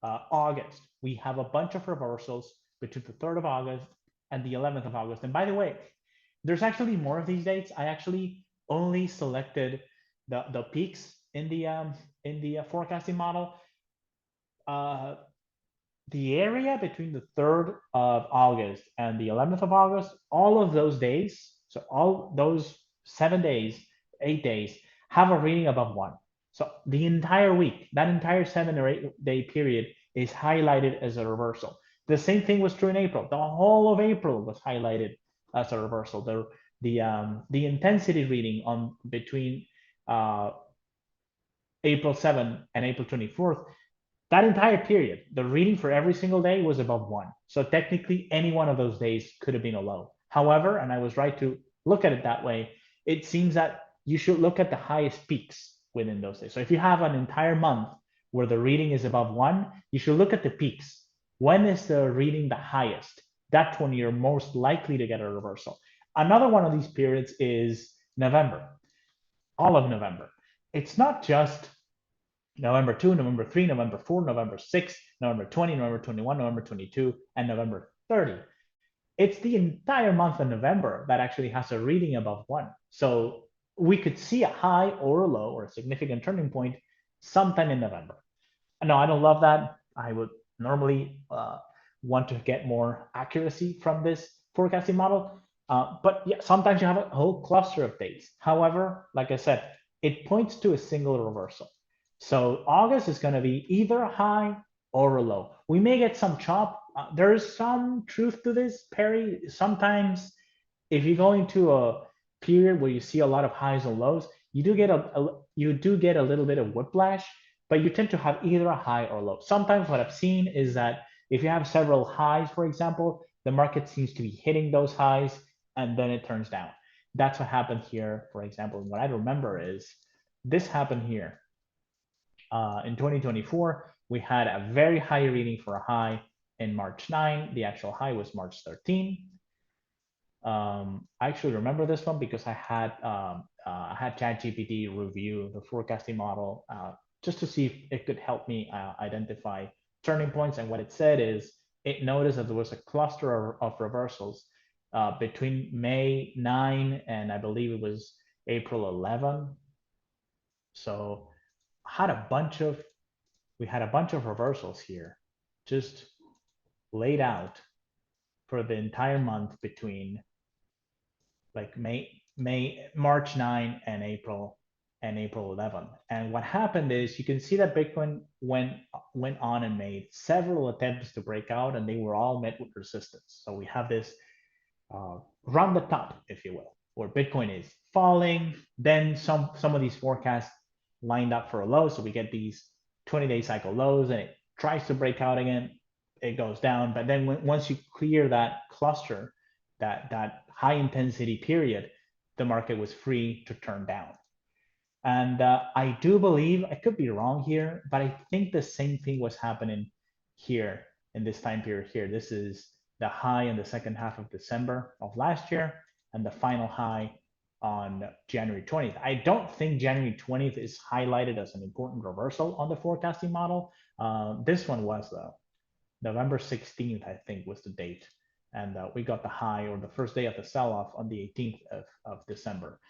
August, we have a bunch of reversals between the 3rd of August and the 11th of August. And by the way, there's actually more of these dates. I actually only selected the peaks in the forecasting model. Uh, the area between the 3rd of August and the 11th of August, all of those days, so all those 7 days, 8 days, have a reading above 1. So the entire week, that entire 7 or 8 day period is highlighted as a reversal. The same thing was true in April. The whole of April was highlighted as a reversal. The intensity reading on between April 7th and April 24th, that entire period, the reading for every single day was above 1. So technically, any one of those days could have been a low. However, and I was right to look at it that way, it seems that you should look at the highest peaks within those days. So if you have an entire month where the reading is above 1, you should look at the peaks. When is the reading the highest? That's when you're most likely to get a reversal. Another one of these periods is November, all of November. It's not just November 2, November 3, November 4, November 6, November 20, November 21, November 22, and November 30. It's the entire month of November that actually has a reading above 1. So we could see a high or a low or a significant turning point sometime in November. No, I don't love that. I would normally want to get more accuracy from this forecasting model. But yeah, sometimes you have a whole cluster of days. However, like I said, it points to a single reversal. So August is going to be either a high or a low. We may get some chop. There is some truth to this, Perry. Sometimes if you go into a period where you see a lot of highs and lows, you do get a little bit of whiplash, but you tend to have either a high or low. Sometimes what I've seen is that if you have several highs, for example, the market seems to be hitting those highs and then it turns down. That's what happened here, for example. What I remember is this happened here. In 2024, we had a very high reading for a high in March 9. The actual high was March 13. I actually remember this one because I had ChatGPT review the forecasting model just to see if it could help me identify turning points. And what it said is it noticed that there was a cluster of reversals between May 9 and I believe it was April 11. So we had a bunch of reversals here, just laid out for the entire month between like March 9 and April 11. And what happened is you can see that Bitcoin went on and made several attempts to break out, and they were all met with resistance. So we have this run the top, if you will, where Bitcoin is falling. Then some of these forecasts lined up for a low, so we get these 20-day cycle lows, and it tries to break out again. It goes down, but then once you clear that cluster, that high intensity period, the market was free to turn down. And I do believe, I could be wrong here, but I think the same thing was happening here in this time period here. This is the high in the second half of December of last year and the final high on January 20th. I don't think January 20th is highlighted as an important reversal on the forecasting model. This one was though. November 16th, I think, was the date. And we got the high or the first day of the sell-off on the 18th of December.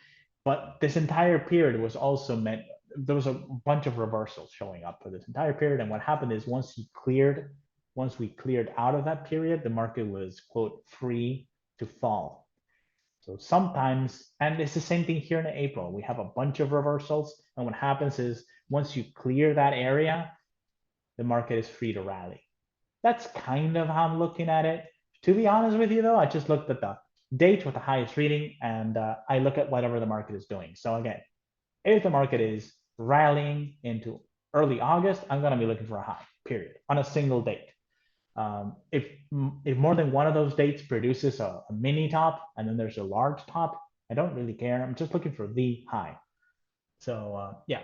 But this entire period was also meant, there was a bunch of reversals showing up for this entire period. And what happened is once we cleared out of that period, the market was, quote, free to fall. So sometimes, and it's the same thing here in April, we have a bunch of reversals. And what happens is once you clear that area, the market is free to rally. That's kind of how I'm looking at it. To be honest with you, though, I just looked at the date with the highest reading, and I look at whatever the market is doing. So again, if the market is rallying into early August, I'm going to be looking for a high, period, on a single date. If more than one of those dates produces a mini top and then there's a large top, I don't really care. I'm just looking for the high. So yeah,